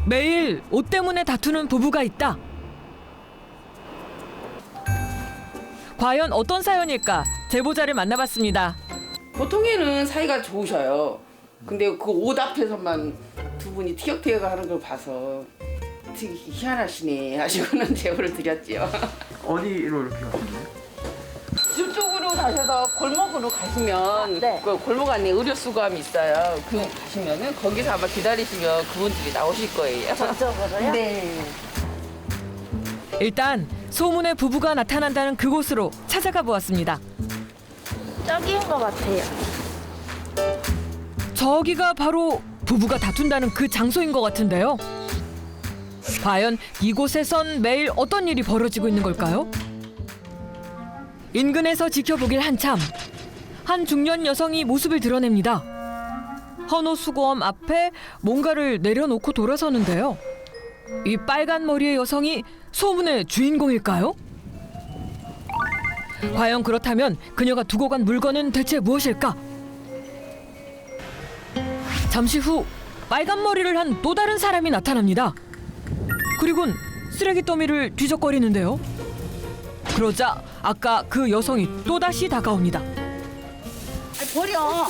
매일 옷 때문에 다투는 부부가 있다. 과연 어떤 사연일까? 제보자를 만나봤습니다. 보통에는 사이가 좋으셔요. 근데 그 옷 앞에서만 두 분이 티격태격 하는 걸 봐서 되게 희한하시네 하시고는 제보를 드렸지요. 어디로 이렇게 가시나요? 집 쪽으로 가셔서 골목으로 가시면 그 골목 안에 의료수거함이 있어요. 그 가시면은 거기서 아마 기다리시면 그분들이 나오실 거예요. 저쪽으로요? 네. 일단 소문의 부부가 나타난다는 그곳으로 찾아가 보았습니다. 저기인 것 같아요. 저기가 바로 부부가 다툰다는 그 장소인 것 같은데요. 과연 이곳에선 매일 어떤 일이 벌어지고 있는 걸까요? 인근에서 지켜보길 한참 한 중년 여성이 모습을 드러냅니다. 헌호 수거함 앞에 뭔가를 내려놓고 돌아서는데요. 이 빨간 머리의 여성이 소문의 주인공일까요? 과연 그렇다면 그녀가 두고 간 물건은 대체 무엇일까? 잠시 후 빨간 머리를 한 또 다른 사람이 나타납니다. 그리곤 쓰레기 더미를 뒤적거리는데요. 그러자 아까 그 여성이 또다시 다가옵니다. 버려.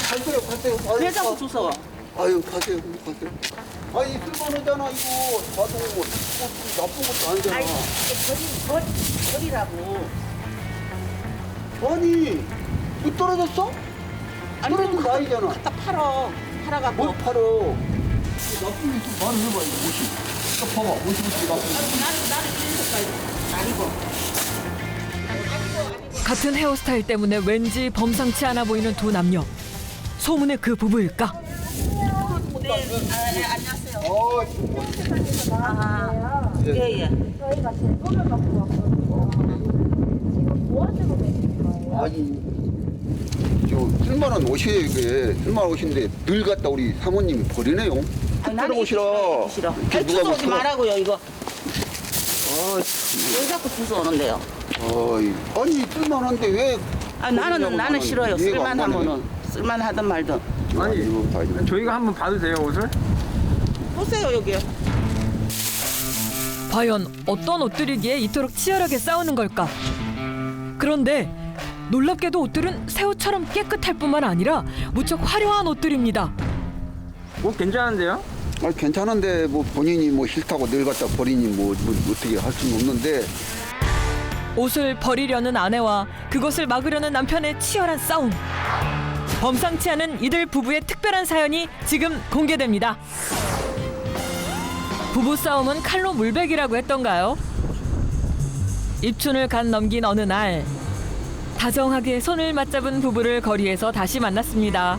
가세요. 왜 자꾸 주워? 아유, 가세요. 아니, 쓸만하잖아, 이거. 봐도 뭐, 나쁜 것도 아니잖아. 아이, 버리라고. 아니, 이거 떨어졌어? 아니, 떨어진 거 아니잖아. 갖다 팔어. 팔아갖고. 뭘 팔어? 나쁜 게 좀 말을 해봐, 이거 옷이. 딱 봐봐, 옷이 어떻게 나쁜 거야. 나를 입어. 같은 헤어스타일 때문에 왠지 범상치 않아 보이는 두 남녀. 소문의 그 부부일까? 안녕하세요. 예. 예. 저희가 제보를 받고 왔거든요. 지금 뭐 하시고 계시는 거예요? 아니, 저, 쓸만한 옷이에요, 이게. 쓸만한 옷인데, 늘 갖다 우리 사모님이 버리네요. 나는 들어오시라. 싫어. 이렇게 아니, 누가 주워 오지 뭐 말라고요, 이거. 아, 왜 자꾸 주워 오는데요? 아니, 쓸만한데 왜. 나는 싫어요. 이해가 안 가네. 쓸만하면은. 쓸만하든 말든. 아니, 이거 다 이거. 저희가 한번 봐도 돼요, 옷을? 보세요, 여기. 과연 어떤 옷들이기에 이토록 치열하게 싸우는 걸까? 그런데 놀랍게도 옷들은 새 옷처럼 깨끗할 뿐만 아니라 무척 화려한 옷들입니다. 옷 괜찮은데요? 아니, 괜찮은데, 뭐, 본인이 뭐 싫다고 늘 갖다 버리니 뭐 어떻게 할 수는 없는데. 옷을 버리려는 아내와 그것을 막으려는 남편의 치열한 싸움. 범상치 않은 이들 부부의 특별한 사연이 지금 공개됩니다. 부부 싸움은 칼로 물베기라고 했던가요? 입춘을 간 넘긴 어느 날 다정하게 손을 맞잡은 부부를 거리에서 다시 만났습니다.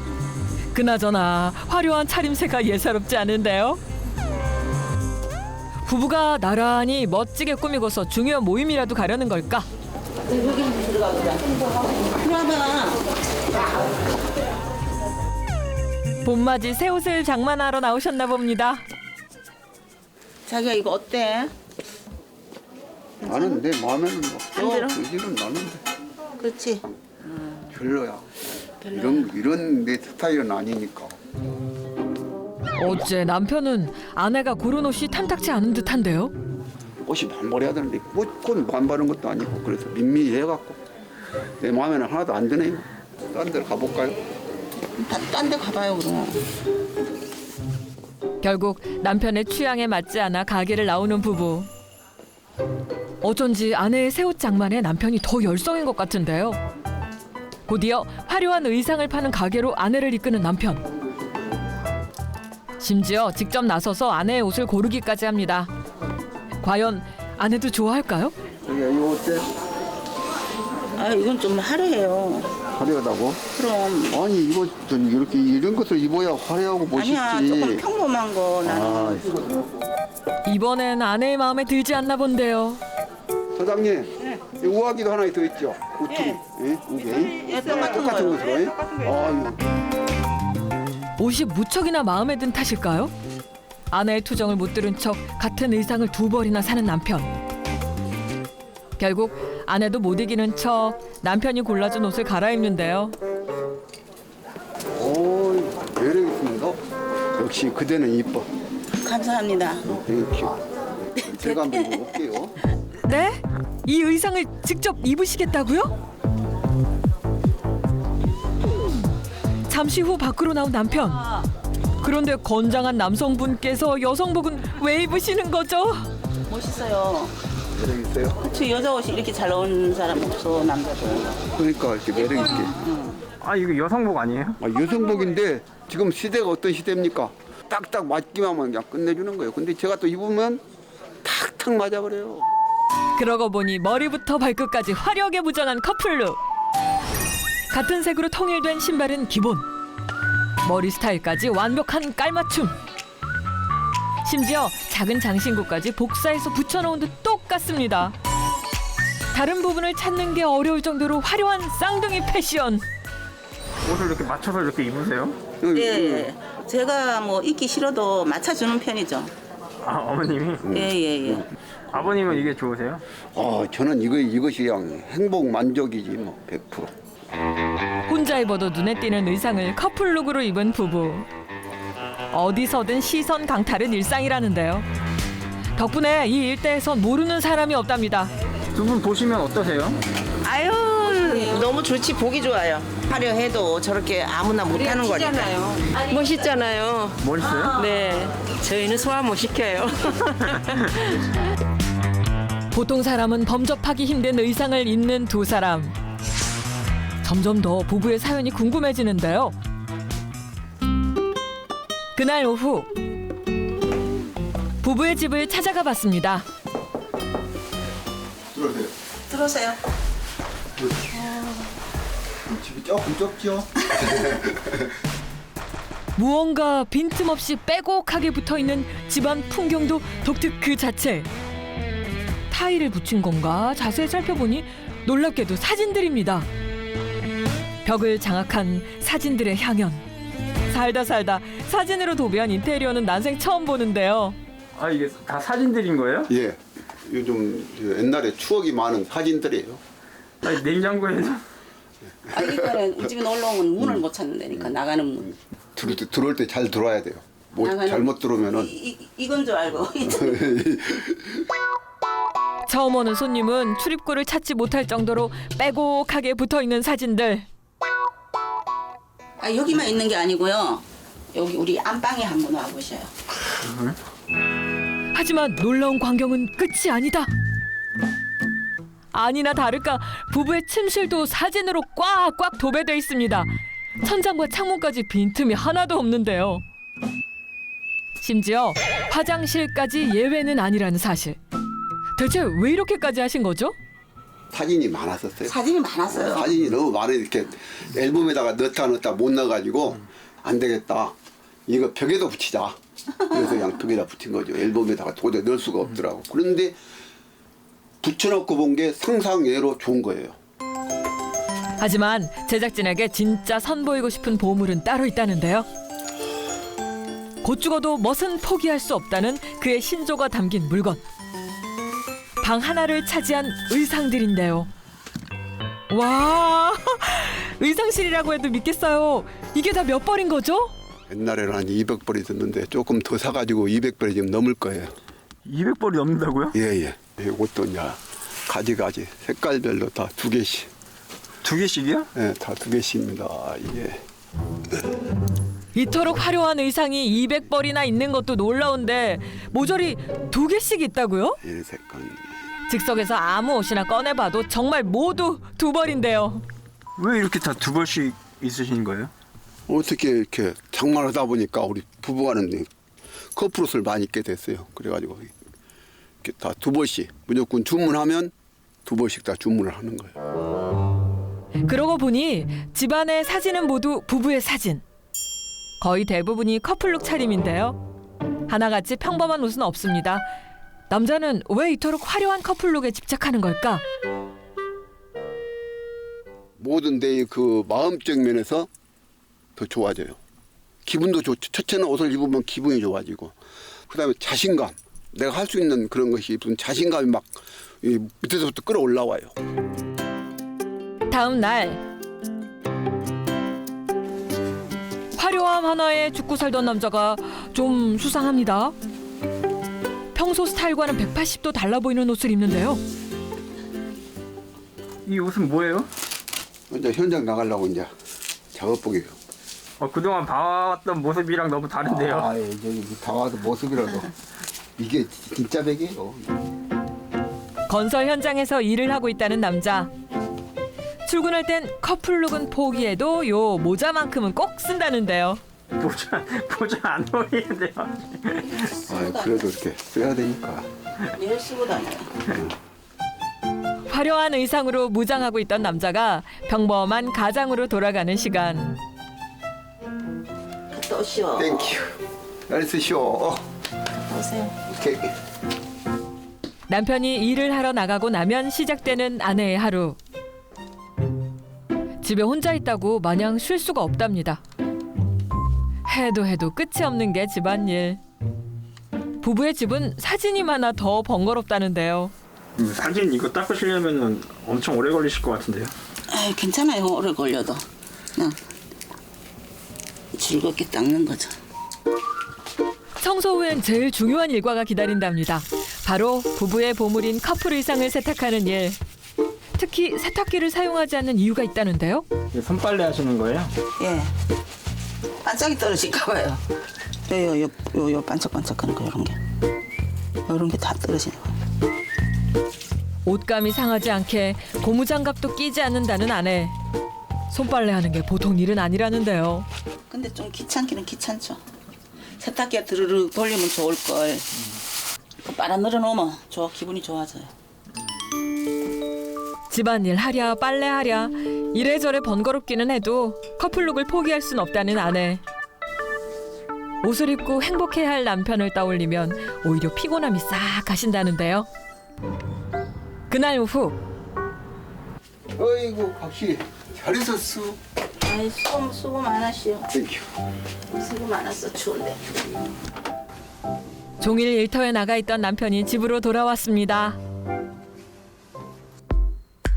그나저나 화려한 차림새가 예사롭지 않은데요. 부부가 나란히 멋지게 꾸미고서 중요한 모임이라도 가려는 걸까? 여기 한번 들어가 보자. 들어와봐. 봄맞이 새 옷을 장만하러 나오셨나 봅니다. 자기야, 이거 어때? 나는 내 마음에는 안 들어? 의지는 나는데 그렇지. 별로야. 이런 내 스타일은 아니니까. 어째 남편은 아내가 고른 옷이 탐탁치 않은 듯한데요. 옷이 반벌해야 되는데 그건 반바른 것도 아니고 그래서 밋밋해갖고 내 마음에는 하나도 안 드네요. 딴 데로 가볼까요? 딴 데 가봐요, 그럼. 결국 남편의 취향에 맞지 않아 가게를 나오는 부부. 어쩐지 아내의 새 옷 장만에 남편이 더 열성인 것 같은데요. 곧이어 화려한 의상을 파는 가게로 아내를 이끄는 남편. 심지어 직접 나서서 아내의 옷을 고르기까지 합니다. 과연 아내도 좋아할까요? 저기야 이거 어때? 아, 이건 좀 화려해요. 화려하다고? 그럼. 아니 이거 좀 이렇게 이런 것을 입어야 화려하고 멋있지. 아니야, 조금 평범한 거 나는. 아, 이번엔 아내의 마음에 들지 않나 본데요. 사장님, 이 우아기도 하나 더 있죠? 우투리, 예? 우게. 예, 똑같은 똑같은 거요. 것으로, 예? 아유. 옷이 무척이나 마음에 든 탓일까요? 아내의 투정을 못 들은 척 같은 의상을 두 벌이나 사는 남편. 결국 아내도 못 이기는 척 남편이 골라준 옷을 갈아입는데요. 오, 매력 있습니다. 역시 그대는 이뻐. 감사합니다. 땡큐. 제가 한번 입어볼게요. 네? 이 의상을 직접 입으시겠다고요? 잠시 후 밖으로 나온 남편. 그런데 건장한 남성분께서 여성복은 왜 입으시는 거죠? 멋있어요. 매력 있어요? 그치, 여자 옷이 이렇게 잘 어울리는 사람 없어, 남자도. 그러니까 이렇게 매력 있게. 아 이거 여성복 아니에요? 여성복인데 지금 시대가 어떤 시대입니까? 딱딱 맞기만 하면 그냥 끝내주는 거예요. 근데 제가 또 입으면 탁탁 맞아 그래요. 그러고 보니 머리부터 발끝까지 화려하게 무장한 커플룩. 같은 색으로 통일된 신발은 기본. 머리 스타일까지 완벽한 깔맞춤. 심지어 작은 장신구까지 복사해서 붙여놓은 듯 똑같습니다. 다른 부분을 찾는 게 어려울 정도로 화려한 쌍둥이 패션. 옷을 이렇게 맞춰서 이렇게 입으세요? 예. 제가 뭐 입기 싫어도 맞춰주는 편이죠. 아 어머님이? 예. 아버님은 이게 좋으세요? 저는 이것이 그냥 행복 만족이지 뭐 100%. 혼자 입어도 눈에 띄는 의상을 커플룩으로 입은 부부. 어디서든 시선 강탈은 일상이라는데요. 덕분에 이 일대에선 모르는 사람이 없답니다. 두 분 보시면 어떠세요? 아유 너무 좋지 보기 좋아요. 화려해도 저렇게 아무나 못하는 거니까. 멋있잖아요. 멋있어요? 네, 저희는 소화 못 시켜요. 보통 사람은 범접하기 힘든 의상을 입는 두 사람. 점점 더 부부의 사연이 궁금해지는데요. 그날 오후 부부의 집을 찾아가 봤습니다. 들어오세요. 들어오세요. 집이 조금 좁죠? 무언가 빈틈없이 빼곡하게 붙어있는 집안 풍경도 독특 그 자체. 타일을 붙인 건가 자세히 살펴보니 놀랍게도 사진들입니다. 벽을 장악한 사진들의 향연. 살다 사진으로 도배한 인테리어는 난생 처음 보는데요. 아 이게 다 사진들인 거예요? 예. 요즘 옛날에 추억이 많은 사진들이에요. 아니 냉장고에서 그러니까 우리 집에 놀러 오면 문을 못 찾는다니까, 나가는 문. 들어올 때 잘 들어와야 돼요. 뭐 나가는- 잘못 들어오면은 이건 줄 알고. 처음 오는 손님은 출입구를 찾지 못할 정도로 빼곡하게 붙어있는 사진들. 여기만 있는 게 아니고요. 여기 우리 안방에 한번 와보셔요. 하지만 놀라운 광경은 끝이 아니다. 아니나 다를까 부부의 침실도 사진으로 꽉꽉 도배돼 있습니다. 천장과 창문까지 빈틈이 하나도 없는데요. 심지어 화장실까지 예외는 아니라는 사실. 대체 왜 이렇게까지 하신 거죠? 사진이 많았었어요. 사진이 많았어요. 사진이 너무 많아 이렇게 앨범에다가 넣다 못 넣어가지고 안 되겠다. 이거 벽에도 붙이자. 그래서 그냥 벽에다 붙인 거죠. 앨범에다가 도저히 넣을 수가 없더라고. 그런데 붙여놓고 본 게 상상외로 좋은 거예요. 하지만 제작진에게 진짜 선보이고 싶은 보물은 따로 있다는데요. 곧 죽어도 멋은 포기할 수 없다는 그의 신조가 담긴 물건. 방 하나를 차지한 의상들인데요. 와, 의상실이라고 해도 믿겠어요. 이게 다 몇 벌인 거죠? 옛날에는 한 200벌이 됐는데 조금 더 사가지고 200벌이 지금 넘을 거예요. 200벌이 넘는다고요? 예예. 이것도 이제 가지가지 색깔별로 다 2개씩. 2개씩이요? 예, 다 2개씩입니다. 이게. 이토록 화려한 의상이 200벌이나 있는 것도 놀라운데 모조리 2개씩 있다고요? 이 색깔. 즉석에서 아무 옷이나 꺼내봐도 정말 모두 2벌인데요. 왜 이렇게 다 2벌씩 있으신 거예요? 어떻게 이렇게 장만하다 보니까 우리 부부간은 커플옷을 많이 입게 됐어요. 그래가지고 이렇게 다 2벌씩 무조건 주문하면 2벌씩 다 주문을 하는 거예요. 그러고 보니 집안의 사진은 모두 부부의 사진. 거의 대부분이 커플룩 차림인데요. 하나같이 평범한 옷은 없습니다. 남자는 왜 이토록 화려한 커플룩에 집착하는 걸까? 모든 데의 그 마음적 면에서 더 좋아져요. 기분도 좋죠. 첫째는 옷을 입으면 기분이 좋아지고, 그다음에 자신감. 내가 할 수 있는 그런 것이 무슨 자신감이 막 밑에서부터 끌어올라와요. 다음 날 화려함 하나에 죽고 살던 남자가 좀 수상합니다. 평소 스타일과는 180도 달라 보이는 옷을 입는데요. 이 옷은 뭐예요? 이제 현장 나가려고 이제 작업복이에요. 그동안 봐왔던 모습이랑 너무 다른데요. 아, 이제 다 와서 모습이라서 이게 진짜 백이에요. 건설 현장에서 일을 하고 있다는 남자. 출근할 땐 커플룩은 포기해도 요 모자만큼은 꼭 쓴다는데요. 모자 안 어울리는데요. 아, 그래도 이렇게 써야 되니까. 매일 쓰고 다녀요. 화려한 의상으로 무장하고 있던 남자가 평범한 가장으로 돌아가는 시간. 또 쉬어. 땡큐. 잘 쓰시오. 보세요. 오케이. 남편이 일을 하러 나가고 나면 시작되는 아내의 하루. 집에 혼자 있다고 마냥 쉴 수가 없답니다. 해도 끝이 없는 게 집안일. 부부의 집은 사진이 많아 더 번거롭다는데요. 사진 이거 닦으시려면 엄청 오래 걸리실 것 같은데요. 아, 괜찮아요. 오래 걸려도. 그냥 즐겁게 닦는 거죠. 청소 후엔 제일 중요한 일과가 기다린답니다. 바로 부부의 보물인 커플 의상을 세탁하는 일. 특히 세탁기를 사용하지 않는 이유가 있다는데요. 손빨래 하시는 거예요? 예. 반짝이 떨어질까 봐요. 요 반짝반짝하는 거 이런 게. 이런 게 다 떨어지는 거예요. 옷감이 상하지 않게 고무장갑도 끼지 않는다는 아내. 손빨래하는 게 보통 일은 아니라는데요. 근데 좀 귀찮기는 귀찮죠. 세탁기에 드르륵 돌리면 좋을 걸. 빨아 늘어놓으면 기분이 좋아져요. 집안일 하랴 빨래하랴 이래저래 번거롭기는 해도 커플룩을 포기할 순 없다는 아내. 옷을 입고 행복해야 할 남편을 떠올리면 오히려 피곤함이 싹 가신다는데요. 그날 오후 어이구, 박씨. 잘 있었어. 아이, 수고 많았시오. 땡큐. 수고 많았어, 추운데. 종일 일터에 나가 있던 남편이 집으로 돌아왔습니다.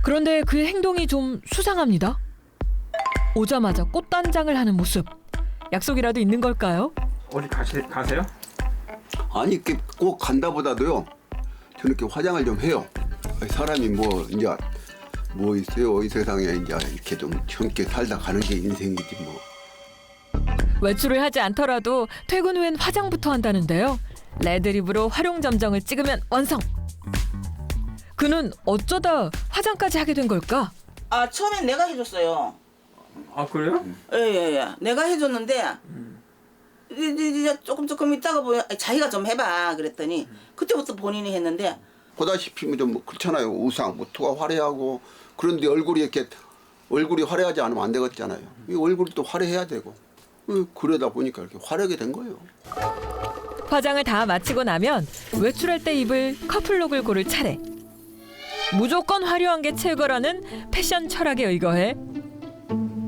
그런데 그의 행동이 좀 수상합니다. 오자마자 꽃단장을 하는 모습. 약속이라도 있는 걸까요? 어디 가세요? 아니, 이렇게 꼭 간다보다도요. 저는 이렇게 화장을 좀 해요. 사람이 이제 뭐 있어요. 이 세상에 이제 이렇게 좀 젊게 살다 가는 게 인생이지 뭐. 외출을 하지 않더라도 퇴근 후엔 화장부터 한다는데요. 레드립으로 활용점정을 찍으면 완성. 그는 어쩌다 화장까지 하게 된 걸까? 아, 처음엔 내가 해줬어요. 아 그래요? 예. 내가 해줬는데 이제 조금 있다가 보면 자기가 좀 해봐 그랬더니 그때부터 본인이 했는데 보다시피 좀 그렇잖아요. 우상, 모토가 화려하고 그런데 얼굴이 화려하지 않으면 안 되겠잖아요. 이 얼굴이 또 화려해야 되고 그러다 보니까 이렇게 화려하게 된 거예요. 화장을 다 마치고 나면 외출할 때 입을 커플룩을 고를 차례. 무조건 화려한 게 최고라는 패션 철학에 의거해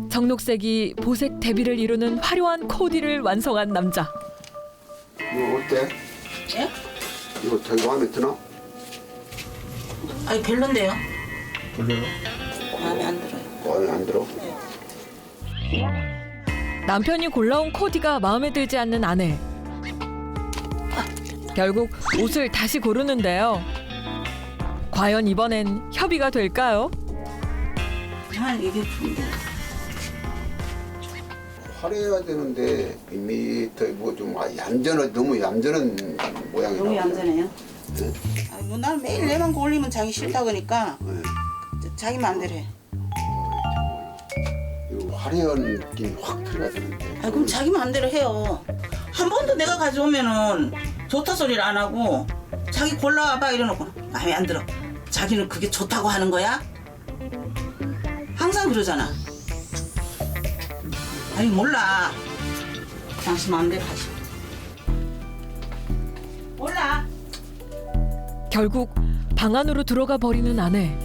정록색이 보색 대비를 이루는 화려한 코디를 완성한 남자. 이거 어때? 예? 이거 자기 마음에 드나? 아니 별론데요. 별로요? 마음에 안 들어요. 마음에 안 들어? 남편이 골라온 코디가 마음에 들지 않는 아내. 결국 옷을 다시 고르는데요. 과연 이번엔 협의가 될까요? 이게 좋은데. 화려해야 되는데 밑에 뭐좀 너무 얌전한 모양이 너무 나오죠. 얌전해요. 네? 난 매일 내만 거 올리면 자기 싫다 그러니까 네. 자기 마음대로 해. 이거 화려한 느낌이 확 들어야 되는데. 그럼 자기 마음대로 해요. 한 번도 내가 가져오면은 좋다 소리를 안 하고 자기 골라와봐 이래놓고 마음에 안 들어. 자기는 그게 좋다고 하는 거야? 항상 그러잖아. 아니 몰라. 당신 마음대로 하시. 몰라. 결국 방 안으로 들어가 버리는 아내.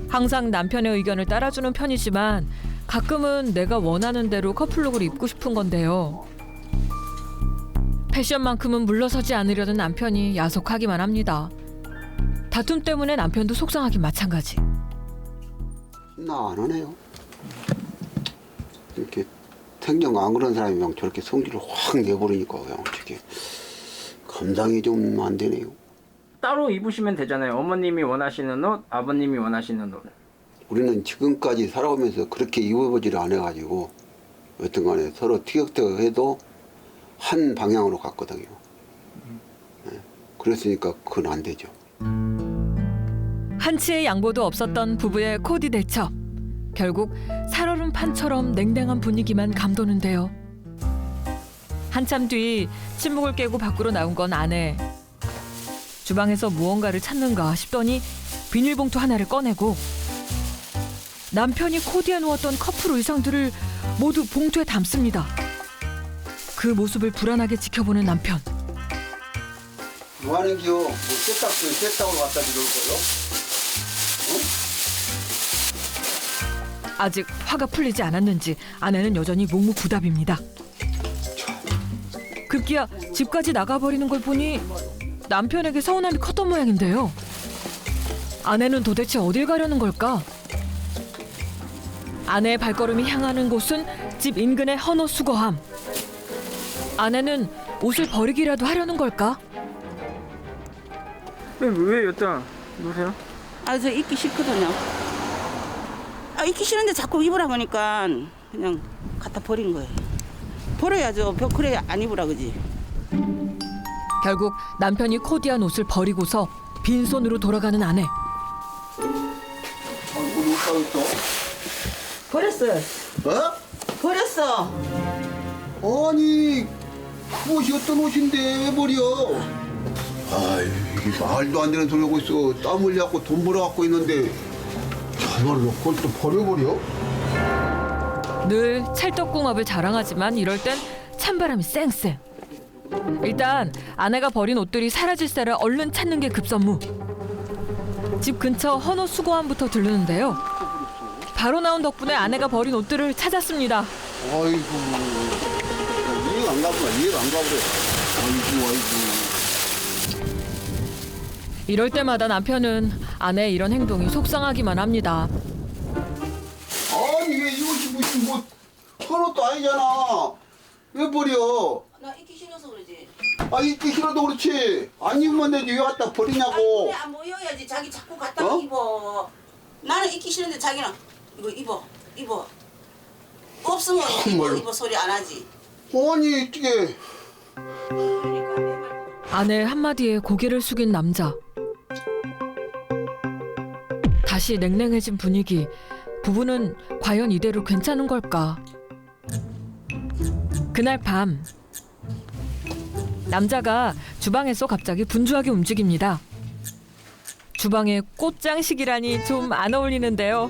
항상 남편의 의견을 따라주는 편이지만 가끔은 내가 원하는 대로 커플룩을 입고 싶은 건데요. 패션만큼은 물러서지 않으려던 남편이 야속하기만 합니다. 다툼 때문에 남편도 속상하긴 마찬가지. 나 안 하네요. 이렇게 생전 안 그런 사람이 그냥 저렇게 성질을 확 내버리니까 그냥 저게 감당이 좀 안 되네요. 따로 입으시면 되잖아요. 어머님이 원하시는 옷, 아버님이 원하시는 옷. 우리는 지금까지 살아오면서 그렇게 입어보지를 않아가지고 여튼 간에 서로 티격태격해도 한 방향으로 갔거든요. 네. 그랬으니까 그건 안 되죠. 한치의 양보도 없었던 부부의 코디 대처. 결국 살얼음 판처럼 냉랭한 분위기만 감도는데요. 한참 뒤 침묵을 깨고 밖으로 나온 건 아내. 주방에서 무언가를 찾는가 싶더니 비닐봉투 하나를 꺼내고 남편이 코디해 놓았던 커플 의상들을 모두 봉투에 담습니다. 그 모습을 불안하게 지켜보는 남편. 뭐 하는 기요? 뭐 세탁으로 갖다 주는 거요? 아직 화가 풀리지 않았는지 아내는 여전히 묵묵부답입니다. 급기야 집까지 나가버리는 걸 보니 남편에게 서운함이 컸던 모양인데요. 아내는 도대체 어딜 가려는 걸까? 아내의 발걸음이 향하는 곳은 집 인근의 헌옷 수거함. 아내는 옷을 버리기라도 하려는 걸까? 왜 여기다 놓으세요? 아, 저 입기 싫거든요. 아, 입기 싫은데 자꾸 입으라고 하니까 그냥 갖다 버린 거예요. 버려야죠. 그래 안 입으라 그지. 결국 남편이 코디한 옷을 버리고서 빈손으로 돌아가는 아내. 아이고 놓고 있어. 버렸어요. 어? 버렸어. 아니 그 옷이 어떤 옷인데 왜 버려? 아이 이게 말도 안 되는 소리 하고 있어. 땀 흘려갖고 돈 벌어갖고 있는데 저걸로 그걸 또 버려버려? 늘 찰떡궁합을 자랑하지만 이럴 땐 찬바람이 쌩쌩. 일단 아내가 버린 옷들이 사라질세라 얼른 찾는 게 급선무. 집 근처 헌옷 수거함부터 들르는데요. 바로 나온 덕분에 아내가 버린 옷들을 찾았습니다. 아이고 이해가 안 가보네. 아이고. 이럴 때마다 남편은 아내의 이런 행동이 속상하기만 합니다. 아니 왜 이것이 무슨 뭐 헌옷도 아니잖아. 왜 버려? 나 입기 싫어서 그러지. 아 입기 싫어도 그렇지. 안 입으면 되지 왜 갖다 버리냐고. 그래 안 보여야지. 자기 자꾸 갖다 어? 입어. 나는 입기 싫은데 자기는 이거 입어. 없으면 입어 소리 안 하지. 아니 이게 아내 한마디에 고개를 숙인 남자. 다시 냉랭해진 분위기. 부부는 과연 이대로 괜찮은 걸까? 그날 밤 남자가 주방에서 갑자기 분주하게 움직입니다. 주방에 꽃장식이라니 좀 안 어울리는데요.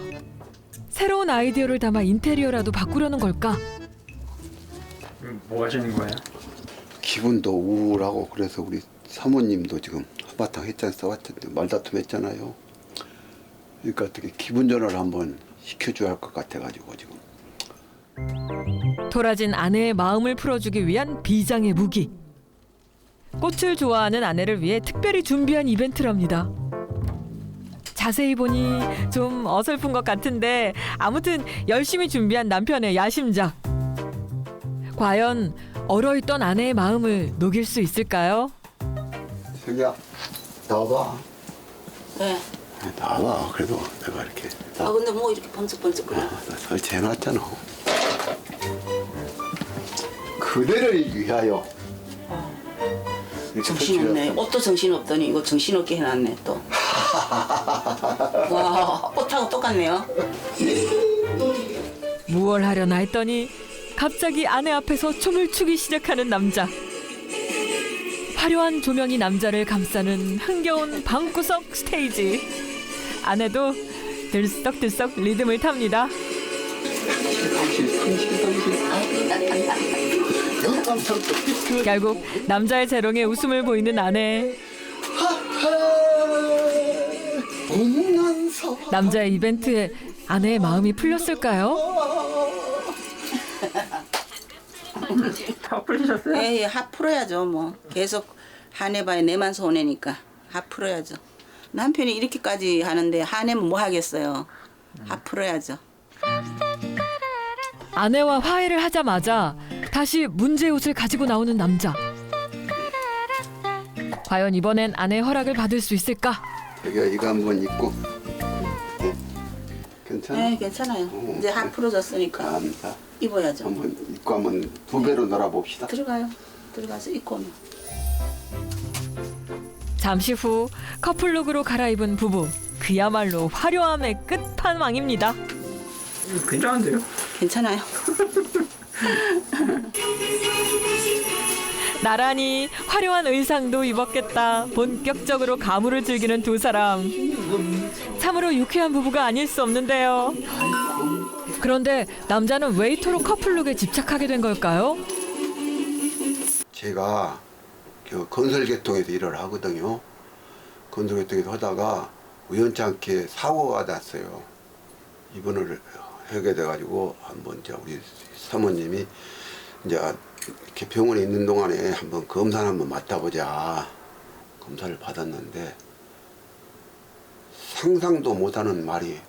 새로운 아이디어를 담아 인테리어라도 바꾸려는 걸까? 뭐 하시는 거예요? 기분도 우울하고 그래서 우리 사모님도 지금 한바탕 써왔던데 말다툼 했잖아요. 그러니까 어떻게 기분 전환을 한번 시켜줘야 할 것 같아가지고 지금. 토라진 아내의 마음을 풀어주기 위한 비장의 무기. 꽃을 좋아하는 아내를 위해 특별히 준비한 이벤트랍니다. 자세히 보니 좀 어설픈 것 같은데 아무튼 열심히 준비한 남편의 야심작. 과연 얼어있던 아내의 마음을 녹일 수 있을까요? 자기야 나와봐. 네. 나와. 그래도 내가 이렇게 아 근데 뭐 이렇게 번쩍번쩍거려. 나 설치해놨잖아. 그대를 위하여. 정신없네. 옷도 정신없더니 이거 정신없게 해놨네 또. 와 옷하고 똑같네요. 무얼 하려나 했더니 갑자기 아내 앞에서 춤을 추기 시작하는 남자. 화려한 조명이 남자를 감싸는 흥겨운 방구석 스테이지. 아내도 들썩들썩 리듬을 탑니다. 결국 남자의 재롱에 웃음을 보이는 아내. 남자의 이벤트에 아내의 마음이 풀렸을까요? 다 풀리셨어요? 예, 하 풀어야죠 뭐. 계속 화내봐야 내만 손해니까 하 풀어야죠. 남편이 이렇게까지 하는데 화내면 뭐 하겠어요. 하 풀어야죠. 아내와 화해를 하자마자 다시 문제의 옷을 가지고 나오는 남자. 과연 이번엔 아내의 허락을 받을 수 있을까? 자기가 이거 한번 입고. 네. 괜찮아? 네, 괜찮아요. 이제 한 풀어졌으니까 감사. 입어야죠. 한번 입고 한번 두 배로 놀아봅시다. 들어가요. 들어가서 입고 오면. 잠시 후 커플룩으로 갈아입은 부부. 그야말로 화려함의 끝판왕입니다. 괜찮은데요? 괜찮아요. 나란히 화려한 의상도 입었겠다. 본격적으로 가물을 즐기는 두 사람. 참으로 유쾌한 부부가 아닐 수 없는데요. 그런데 남자는 왜 이토록 커플룩에 집착하게 된 걸까요? 제가 그 건설계통에서 일을 하거든요. 건설계통에서 하다가 우연찮게 사고가 났어요. 입원을 하게 돼가지고 한번 이제 우리 사모님이 이제 이렇게 병원에 있는 동안에 한번 검사를 한번 맡아보자. 검사를 받았는데 상상도 못하는 말이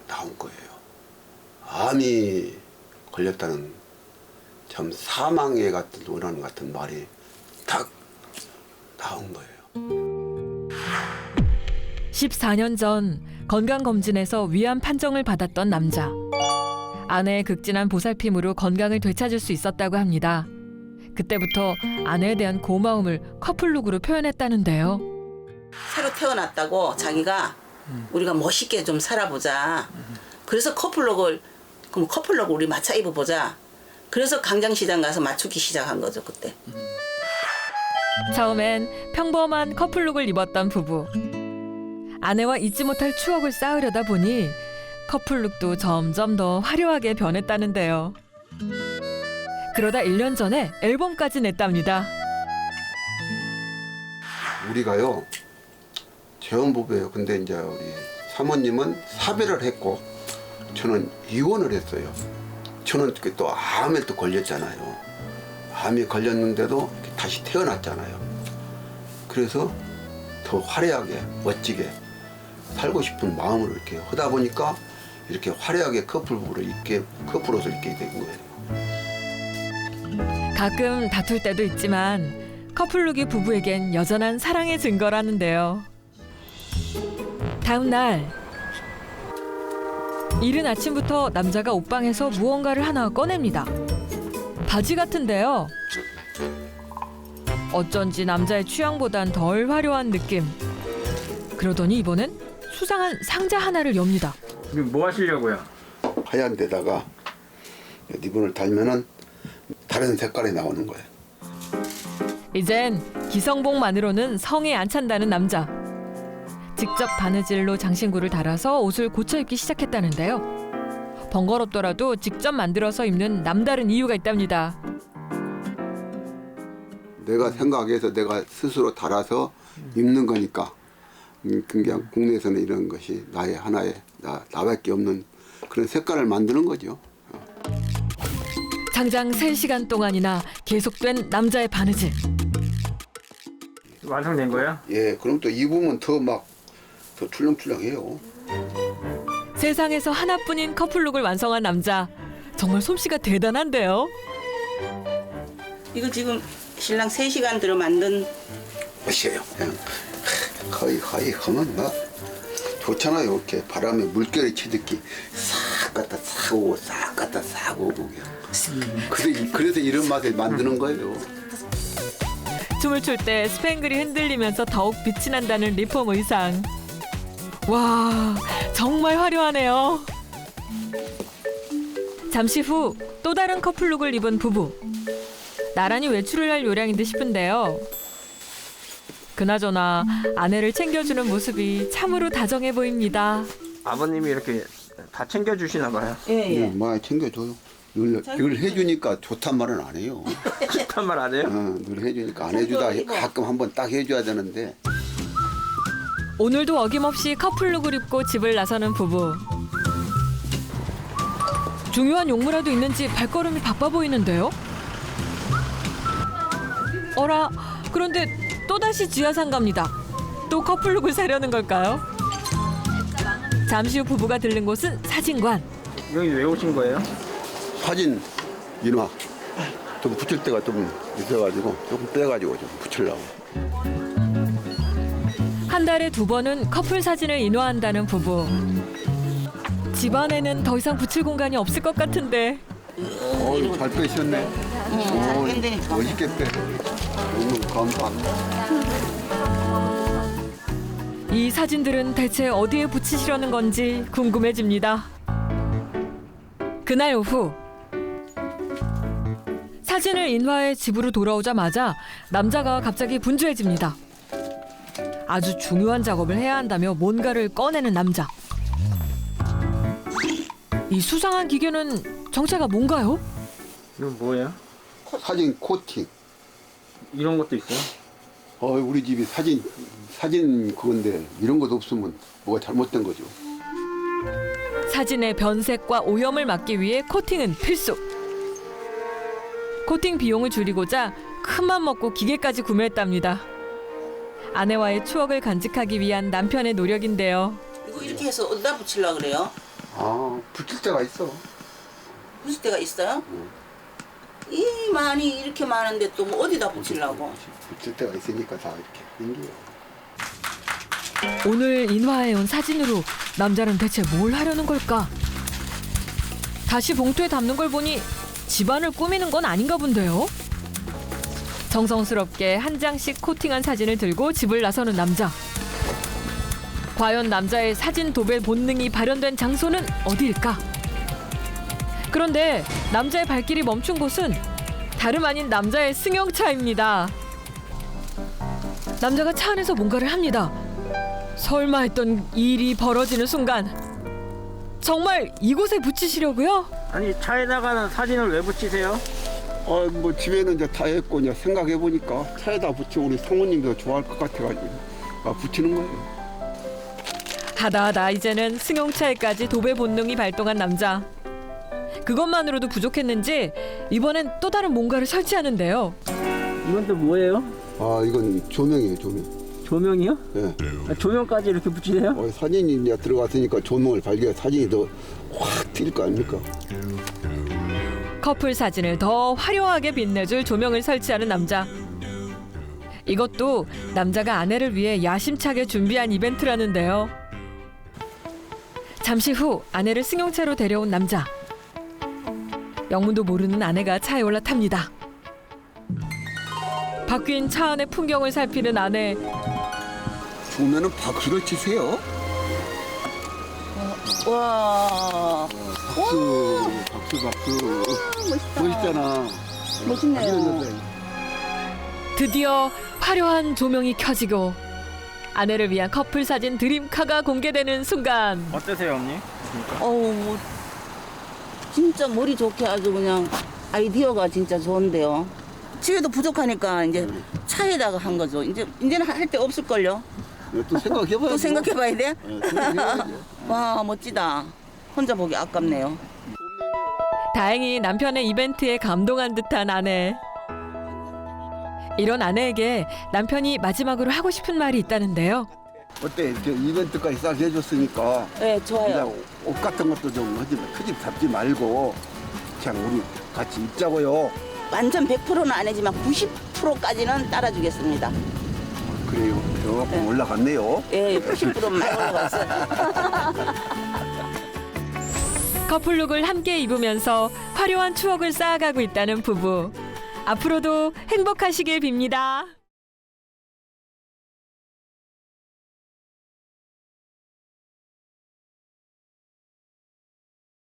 나온 거예요. 암이 걸렸다는 참 사망의 같은 원한 같은 말이 딱 나온 거예요. 14년 전 건강검진에서 위암 판정을 받았던 남자. 아내의 극진한 보살핌으로 건강을 되찾을 수 있었다고 합니다. 그때부터 아내에 대한 고마움을 커플룩으로 표현했다는데요. 새로 태어났다고 자기가 우리가 멋있게 좀 살아보자. 그래서 커플룩을 우리 맞춰 입어보자. 그래서 강장시장 가서 맞추기 시작한 거죠 그때. 처음엔 평범한 커플룩을 입었던 부부. 아내와 잊지 못할 추억을 쌓으려다 보니 커플룩도 점점 더 화려하게 변했다는데요. 그러다 1년 전에 앨범까지 냈답니다. 우리가요 재혼부부예요. 근데 이제 우리 사모님은 사별을 했고 저는 이혼을 했어요. 저는 또 암에 또 걸렸잖아요. 암이 걸렸는데도 다시 태어났잖아요. 그래서 더 화려하게 멋지게 살고 싶은 마음으로 이렇게 하다 보니까 이렇게 화려하게 커플룩으로 이렇게 커플옷을 입게 된 거예요. 가끔 다툴 때도 있지만 커플룩이 부부에겐 여전한 사랑의 증거라는데요. 다음 날 이른 아침부터 남자가 옷방에서 무언가를 하나 꺼냅니다. 바지 같은데요. 어쩐지 남자의 취향보단 덜 화려한 느낌. 그러더니 이번엔 수상한 상자 하나를 엽니다. 뭐 하시려고요? 하얀 데다가 리본을 달면은 다른 색깔이 나오는 거예요. 이젠 기성복만으로는 성에 안 찬다는 남자. 직접 바느질로 장신구를 달아서 옷을 고쳐 입기 시작했다는데요. 번거롭더라도 직접 만들어서 입는 남다른 이유가 있답니다. 내가 생각해서 내가 스스로 달아서 입는 거니까 그냥 국내에서는 이런 것이 나의 하나의 나밖에 없는 그런 색깔을 만드는 거죠. 장장 3시간 동안이나 계속된 남자의 바느질. 완성된 거예요? 예, 그럼 또 입으면 더 출렁출렁해요. 세상에서 하나뿐인 커플룩을 완성한 남자. 정말 솜씨가 대단한데요. 이거 지금 신랑 3시간 들어 만든 멋이에요. 그냥 거의 하면 막 좋잖아요. 이렇게 바람에 물결이 치듯이 싹 갖다 사고 싹 갖다 사고 그래서 이런 맛을 만드는 거예요. 춤을 출 때 스팽글이 흔들리면서 더욱 빛이 난다는 리폼 의상. 와, 정말 화려하네요. 잠시 후 또 다른 커플룩을 입은 부부. 나란히 외출을 할 요량인 듯 싶은데요. 그나저나 아내를 챙겨주는 모습이 참으로 다정해 보입니다. 아버님이 이렇게 다 챙겨주시나 봐요. 예. 많이 챙겨줘요. 늘 해주니까 좋단 말은 안 해요. 좋단 말 안 해요? 늘 해주니까 안 해주다 가끔 한번 딱 해줘야 되는데. 오늘도 어김없이 커플룩을 입고 집을 나서는 부부. 중요한 용무라도 있는지 발걸음이 바빠 보이는데요. 어라, 그런데 또다시 지하상 갑니다. 또 커플룩을 사려는 걸까요? 잠시 후 부부가 들른 곳은 사진관. 여기 왜 오신 거예요? 사진 인화 좀 붙일 때가 좀 있어가지고 조금 빼가지고 좀 붙이려고. 한 달에 2번은 커플 사진을 인화한다는 부부. 집안에는 더 이상 붙일 공간이 없을 것 같은데 잘 빼셨네. 잘 뺀다니까. 멋있게 빼. 너무 감사합니다. 이 사진들은 대체 어디에 붙이시려는 건지 궁금해집니다. 그날 오후 사진을 인화해 집으로 돌아오자마자 남자가 갑자기 분주해집니다. 아주 중요한 작업을 해야 한다며 뭔가를 꺼내는 남자. 이 수상한 기계는 정체가 뭔가요? 이건 뭐예요? 사진 코팅. 이런 것도 있어요? 우리 집이 사진 그건데 이런 것 없으면 뭐가 잘못된 거죠. 사진의 변색과 오염을 막기 위해 코팅은 필수. 코팅 비용을 줄이고자 큰맘 먹고 기계까지 구매했답니다. 아내와의 추억을 간직하기 위한 남편의 노력인데요. 이거 이렇게 해서 어디다 붙이려고 그래요? 붙일 때가 있어. 붙일 때가 있어요? 이 많이 이렇게 많은데 또 뭐 어디다 붙이려고? 붙일 때가 있으니까 다 이렇게 생겨요. 오늘 인화해온 사진으로 남자는 대체 뭘 하려는 걸까? 다시 봉투에 담는 걸 보니 집안을 꾸미는 건 아닌가 본데요. 정성스럽게 한 장씩 코팅한 사진을 들고 집을 나서는 남자. 과연 남자의 사진 도배 본능이 발현된 장소는 어디일까? 그런데 남자의 발길이 멈춘 곳은 다름 아닌 남자의 승용차입니다. 남자가 차 안에서 뭔가를 합니다. 설마 했던 일이 벌어지는 순간 정말 이곳에 붙이시려고요? 아니 차에다가는 사진을 왜 붙이세요? 뭐 집에는 이제 다 했고 이제 생각해 보니까 차에다 붙이고 우리 사모님도 좋아할 것 같아가지고 붙이는 거예요. 하다 이제는 승용차에까지 도배 본능이 발동한 남자. 그것만으로도 부족했는지 이번엔 또 다른 뭔가를 설치하는데요. 이건 또 뭐예요? 이건 조명이에요, 조명. 조명이요? 예. 조명까지 이렇게 붙이세요? 사진이 이제 들어갔으니까 조명을 발견해 사진이 더 확 튈 거 아닙니까? 커플 사진을 더 화려하게 빛내줄 조명을 설치하는 남자. 이것도 남자가 아내를 위해 야심차게 준비한 이벤트라는데요. 잠시 후 아내를 승용차로 데려온 남자. 영문도 모르는 아내가 차에 올라탑니다. 바뀐 차 안의 풍경을 살피는 아내. 주면은 박수를 치세요. 와. 박수. 멋있잖아. 멋있네요. 드디어 화려한 조명이 켜지고 아내를 위한 커플 사진 드림카가 공개되는 순간. 어떠세요, 언니? 뭐 진짜 머리 좋게 아주 그냥 아이디어가 진짜 좋은데요. 집에도 부족하니까 이제 차에다가 한 거죠. 이제는 할 데 없을걸요. 또 생각해봐야 또 생각해봐야 돼? 생각해봐야죠. 와 멋지다. 혼자 보기 아깝네요. 다행히 남편의 이벤트에 감동한 듯한 아내. 이런 아내에게 남편이 마지막으로 하고 싶은 말이 있다는데요. 어때? 이렇게 이벤트까지 싹 해줬으니까 네 좋아요. 그냥 옷 같은 것도 좀 하지 크집 잡지 말고 그냥 우리 같이 입자고요. 완전 100%는 아니지만 90%까지는 따라주겠습니다. 그래요. 조금 네. 올라갔네요. 예, 90%만 올라갔어요. 커플룩을 함께 입으면서 화려한 추억을 쌓아가고 있다는 부부. 앞으로도 행복하시길 빕니다.